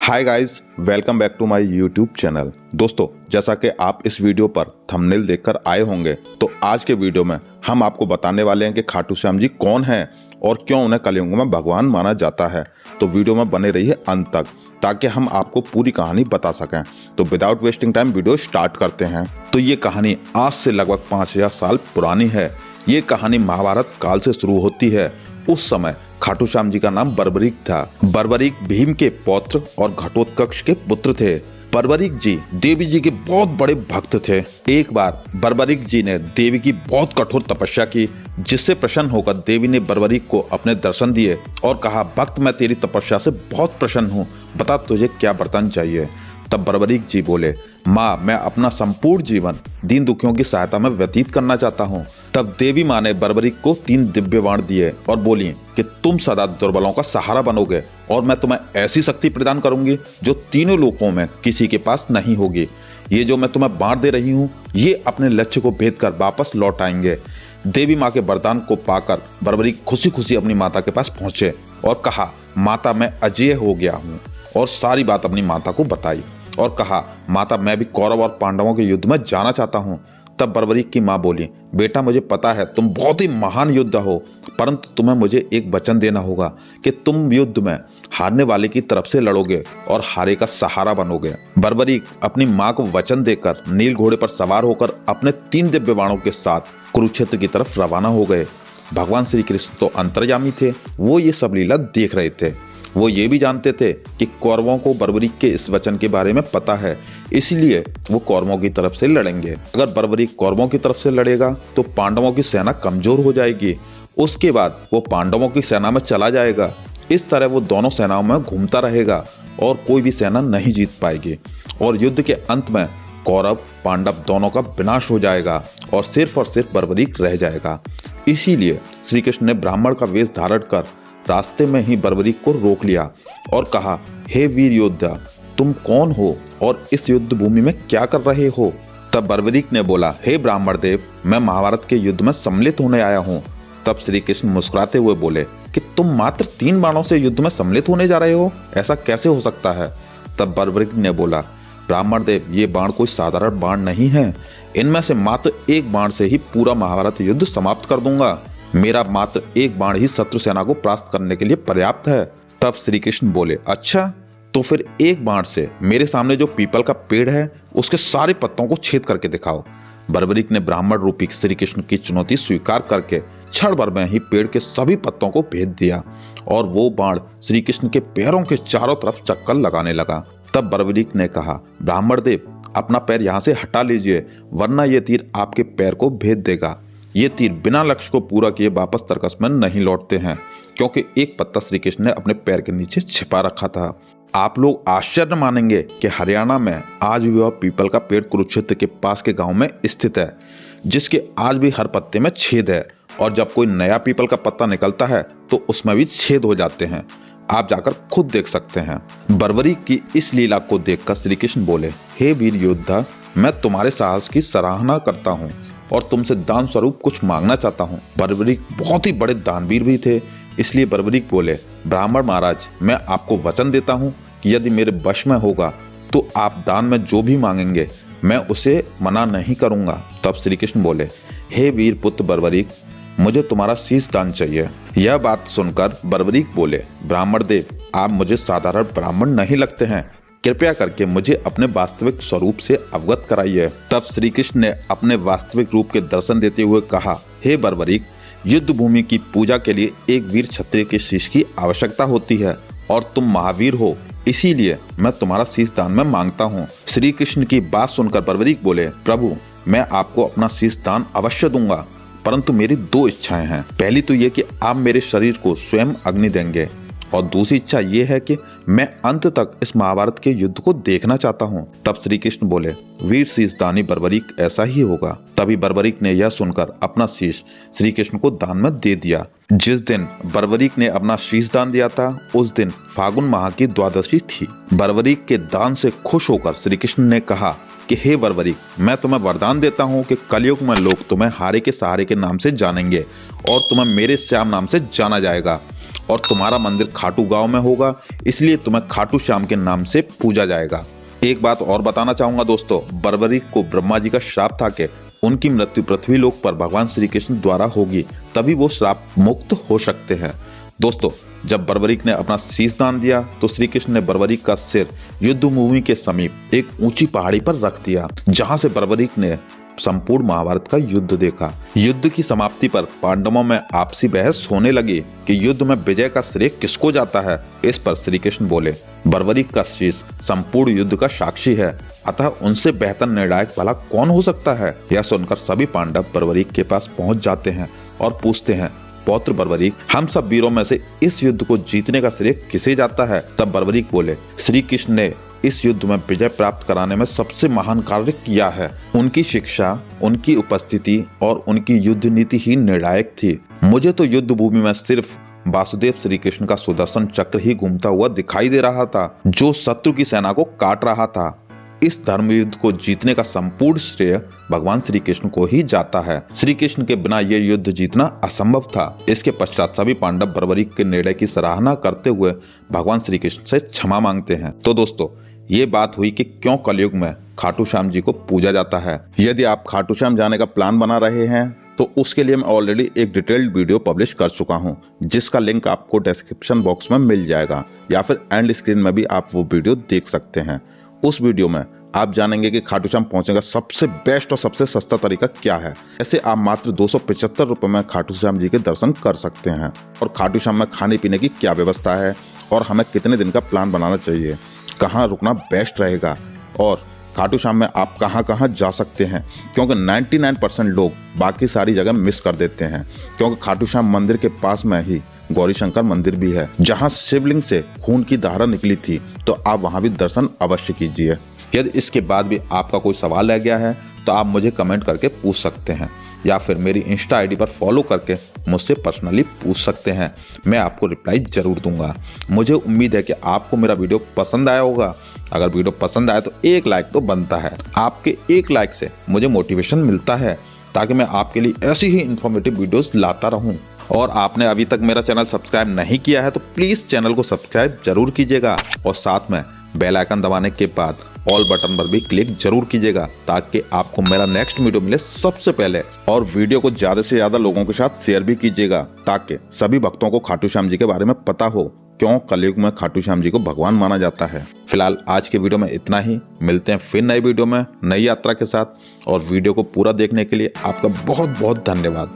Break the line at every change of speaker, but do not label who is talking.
Hi guys, welcome back to my YouTube channel. दोस्तों, जैसा कि आप इस वीडियो पर थंबनेल देखकर आए होंगे, तो आज के वीडियो में हम आपको बताने वाले हैं कि खाटू श्याम जी कौन हैं और क्यों उन्हें कलयुग में भगवान माना जाता है। तो वीडियो में बने रहिए अंत तक ताकि हम आपको पूरी कहानी बता सकें। तो without wasting time video start करते हैं। तो ये कहानी आज से लगभग 5000 साल पुरानी है। ये कहानी महाभारत काल से शुरू होती है। उस समय खाटू श्याम जी का नाम बर्बरीक था। बर्बरीक भीम के पौत्र और घटोत्कच के पुत्र थे। बर्बरीक जी देवी जी के बहुत बड़े भक्त थे। एक बार बर्बरीक जी ने देवी की बहुत कठोर तपस्या की, जिससे प्रसन्न होकर देवी ने बर्बरीक को अपने दर्शन दिए और कहा, भक्त मैं तेरी तपस्या से बहुत प्रसन्न हूँ, बता तुझे क्या वरदान चाहिए। तब बर्बरीक जी बोले, माँ मैं अपना संपूर्ण जीवन दीन दुखियों की सहायता में व्यतीत करना चाहता हूँ। तब देवी माँ ने बर्बरीक को 3 दिव्य बाण दिए और बोली कि तुम सदा दुर्बलों का सहारा बनोगे और मैं तुम्हें ऐसी शक्ति प्रदान करूंगी जो तीनों लोकों में किसी के पास नहीं होगी। ये जो मैं तुम्हें बाण दे रही हूँ, ये अपने लक्ष्य को भेद कर वापस लौट आएंगे। देवी माँ के वरदान को पाकर बर्बरीक खुशी खुशी अपनी माता के पास पहुंचे और कहा, माता मैं अजेय हो गया हूँ, और सारी बात अपनी माता को बताई और कहा, माता मैं भी कौरव और पांडवों के युद्ध में जाना चाहता हूँ। तब बर्बरीक की माँ बोली, बेटा मुझे पता है तुम बहुत ही महान योद्धा हो, परंतु तुम्हें मुझे एक वचन देना होगा कि तुम युद्ध में हारने वाले की तरफ से लड़ोगे और हारे का सहारा बनोगे। बर्बरीक अपनी माँ को वचन देकर नील घोड़े पर सवार होकर अपने 3 दिव्य बाणों के साथ कुरुक्षेत्र की तरफ रवाना हो गए। भगवान श्री कृष्ण तो अंतर्यामी थे, वो ये सब लीला देख रहे थे। वो ये भी जानते थे कि कौरवों को बर्बरीक के इस वचन के बारे में पता है, इसलिए वो कौरवों की तरफ से लड़ेंगे। अगर बर्बरीक कौरवों की तरफ से लड़ेगा तो पांडवों की सेना कमजोर हो जाएगी। उसके बाद वो पांडवों की सेना में चला जाएगा। इस तरह वो दोनों सेनाओं में घूमता रहेगा और कोई भी सेना नहीं जीत पाएगी, और युद्ध के अंत में कौरव पांडव दोनों का विनाश हो जाएगा और सिर्फ बर्बरीक रह जाएगा। इसीलिए श्री कृष्ण ने ब्राह्मण का वेश धारण कर रास्ते में ही बर्बरीक को रोक लिया और कहा, हे वीर योद्धा, तुम कौन हो और इस युद्ध भूमि में क्या कर रहे हो। तब बर्बरीक ने बोला, हे ब्राह्मण देव, मैं महाभारत के युद्ध में सम्मिलित होने आया हूँ। तब श्री कृष्ण मुस्कुराते हुए बोले कि तुम मात्र 3 बाणों से युद्ध में सम्मिलित होने जा रहे हो, ऐसा कैसे हो सकता है। तब बर्बरीक ने बोला, ब्राह्मण देव, ये बाण कोई साधारण बाण नहीं है, इनमें से मात्र एक बाण से ही पूरा महाभारत युद्ध समाप्त कर दूंगा। मेरा मात्र एक बाण ही शत्रु सेना को परास्त करने के लिए पर्याप्त है। तब श्री कृष्ण बोले, अच्छा तो फिर एक बाण से मेरे सामने जो पीपल का पेड़ है उसके सारे पत्तों को छेद करके दिखाओ। बर्बरीक ने ब्राह्मण रूपी श्री कृष्ण की चुनौती स्वीकार करके क्षण भर में ही पेड़ के सभी पत्तों को भेद दिया और वो बाण श्री कृष्ण के पैरों के चारों तरफ चक्कर लगाने लगा। तब बर्बरीक ने कहा, ब्राह्मण देव, अपना पैर यहाँ से हटा लीजिए, वरना ये तीर आपके पैर को भेद देगा। ये तीर बिना लक्ष्य को पूरा किए वापस तर्कस में नहीं लौटते हैं, क्योंकि एक पत्ता श्री कृष्ण ने अपने पैर के नीचे छिपा रखा था। आप लोग आश्चर्य मानेंगे कि हरियाणा में आज भी वह पीपल का पेड़ कुरुक्षेत्र के पास के गांव में स्थित है, जिसके आज भी हर पत्ते में छेद है, और जब कोई नया पीपल का पत्ता निकलता है तो उसमें भी छेद हो जाते हैं। आप जाकर खुद देख सकते हैं। बर्बरीक की इस लीला को देखकर श्री कृष्ण बोले, हे वीर योद्धा, मैं तुम्हारे साहस की सराहना करता हूँ और तुमसे दान स्वरूप कुछ मांगना चाहता हूँ। बर्बरीक बहुत ही बड़े दानवीर भी थे, इसलिए बर्बरीक बोले, ब्राह्मण महाराज, मैं आपको वचन देता हूँ कि यदि मेरे वश में होगा तो आप दान में जो भी मांगेंगे मैं उसे मना नहीं करूँगा। तब श्री कृष्ण बोले, हे वीर पुत्र बर्बरीक, मुझे तुम्हारा शीश दान चाहिए। यह बात सुनकर बर्बरीक बोले, ब्राह्मण देव, आप मुझे साधारण ब्राह्मण नहीं लगते हैं, कृपया करके मुझे अपने वास्तविक स्वरूप से अवगत कराइए। तब श्री कृष्ण ने अपने वास्तविक रूप के दर्शन देते हुए कहा, हे बर्बरीक, युद्ध भूमि की पूजा के लिए एक वीर क्षत्रिय के शीश की आवश्यकता होती है और तुम महावीर हो, इसीलिए मैं तुम्हारा शीश दान में मांगता हूँ। श्री कृष्ण की बात सुनकर बर्बरीक बोले, प्रभु, मैं आपको अपना शीश दान अवश्य दूंगा, परंतु मेरी 2 इच्छाएं हैं। पहली तो ये कि आप मेरे शरीर को स्वयं अग्नि देंगे, और दूसरी इच्छा ये है कि मैं अंत तक इस महाभारत के युद्ध को देखना चाहता हूँ। तब श्री कृष्ण बोले, वीर शीशदानी बर्बरीक, ऐसा ही होगा। तभी बर्बरीक ने यह सुनकर अपना शीश श्री कृष्ण को दान में दे दिया। जिस दिन बर्बरीक ने अपना शीश दान दिया था, उस दिन फागुन माह की द्वादशी थी। बर्बरीक के दान से खुश होकर श्री कृष्ण ने कहा कि हे बर्बरीक, मैं तुम्हें वरदान देता हूँ कि कलयुग में लोग तुम्हें हारे के सहारे के नाम से जानेंगे और तुम्हें मेरे श्याम नाम से जाना जाएगा। और तुम्हारा मंदिर खाटू गांव में होगा, इसलिए तुम्हें खाटू श्याम के नाम से पूजा जाएगा। एक बात और बताना चाहूंगा दोस्तों, बर्बरीक को ब्रह्मा जी का श्राप था कि उनकी मृत्यु पृथ्वी लोक पर भगवान श्री कृष्ण द्वारा होगी, तभी वो श्राप मुक्त हो सकते हैं। दोस्तों, जब बर्बरीक ने अपना शीश दान दिया तो श्री कृष्ण ने बर्बरीक का सिर युद्ध भूमि के समीप एक ऊंची पहाड़ी पर रख दिया, जहां से बर्बरीक ने संपूर्ण महाभारत का युद्ध देखा। युद्ध की समाप्ति पर पांडवों में आपसी बहस होने लगी कि युद्ध में विजय का श्रेय किसको जाता है। इस पर श्री कृष्ण बोले, बर्बरीक का शीश संपूर्ण युद्ध का साक्षी है, अतः उनसे बेहतर निर्णायक भला कौन हो सकता है। यह सुनकर सभी पांडव बर्बरीक के पास पहुंच जाते हैं और पूछते हैं, पौत्र बर्बरीक, हम सब वीरों में से इस युद्ध को जीतने का श्रेय किसे जाता है। तब बर्बरीक बोले, श्री कृष्ण ने इस युद्ध में विजय प्राप्त कराने में सबसे महान कार्य किया है। उनकी शिक्षा, उनकी उपस्थिति और उनकी युद्ध नीति ही निर्णायक थी। मुझे तो युद्ध भूमि में सिर्फ वासुदेव श्री कृष्ण का सुदर्शन चक्र ही घूमता हुआ दिखाई दे रहा था, जो शत्रु की सेना को काट रहा था। इस धर्म युद्ध को जीतने का संपूर्ण श्रेय भगवान श्री कृष्ण को ही जाता है। श्री कृष्ण के बिना यह युद्ध जीतना असंभव था। इसके पश्चात सभी पांडव बर्बरीक के निर्णय की सराहना करते हुए भगवान श्री कृष्ण से क्षमा मांगते हैं। तो दोस्तों, ये बात हुई कि क्यों कलयुग में खाटू श्याम जी को पूजा जाता है। यदि आप खाटू श्याम जाने का प्लान बना रहे हैं तो उसके लिए मैं ऑलरेडी एक डिटेल्ड वीडियो पब्लिश कर चुका हूं, जिसका लिंक आपको डिस्क्रिप्शन बॉक्स में मिल जाएगा, या फिर एंड स्क्रीन में भी आप वो वीडियो देख सकते हैं। उस वीडियो में आप जानेंगे कि खाटू श्याम पहुंचने का सबसे बेस्ट और सबसे सस्ता तरीका क्या है। ऐसे आप मात्र 275 रुपये में खाटू श्याम जी के दर्शन कर सकते हैं। और खाटू श्याम में खाने पीने की क्या व्यवस्था है, और हमें कितने दिन का प्लान बनाना चाहिए, कहाँ रुकना बेस्ट रहेगा, और खाटू श्याम में आप कहाँ कहाँ जा सकते हैं। क्योंकि 99% लोग बाकी सारी जगह मिस कर देते हैं, क्योंकि खाटू श्याम मंदिर के पास में ही गौरी शंकर मंदिर भी है, जहां शिवलिंग से खून की धारा निकली थी। तो आप वहां भी दर्शन अवश्य कीजिए। यदि इसके बाद भी आपका कोई सवाल रह गया है तो आप मुझे कमेंट करके पूछ सकते हैं, या फिर मेरी इंस्टा आईडी पर फॉलो करके मुझसे पर्सनली पूछ सकते हैं। मैं आपको रिप्लाई जरूर दूंगा। मुझे उम्मीद है कि आपको मेरा वीडियो पसंद आया होगा। अगर वीडियो पसंद आया तो एक लाइक तो बनता है। आपके एक लाइक से मुझे मोटिवेशन मिलता है, ताकि मैं आपके लिए ऐसी ही इंफॉर्मेटिव वीडियोस लाता रहूं। और आपने अभी तक मेरा चैनल सब्सक्राइब नहीं किया है तो प्लीज़ चैनल को सब्सक्राइब जरूर कीजिएगा, और साथ में बेल आइकन दबाने के बाद ऑल बटन पर भी क्लिक जरूर कीजिएगा, ताकि आपको मेरा नेक्स्ट वीडियो मिले सबसे पहले। और वीडियो को ज़्यादा से ज़्यादा लोगों के साथ शेयर भी कीजिएगा, ताकि सभी भक्तों को खाटू श्याम जी के बारे में पता हो, क्यों कलयुग में खाटू श्याम जी को भगवान माना जाता है। फिलहाल आज के वीडियो में इतना ही। मिलते हैं फिर नई वीडियो में नई यात्रा के साथ। और वीडियो को पूरा देखने के लिए आपका बहुत बहुत धन्यवाद।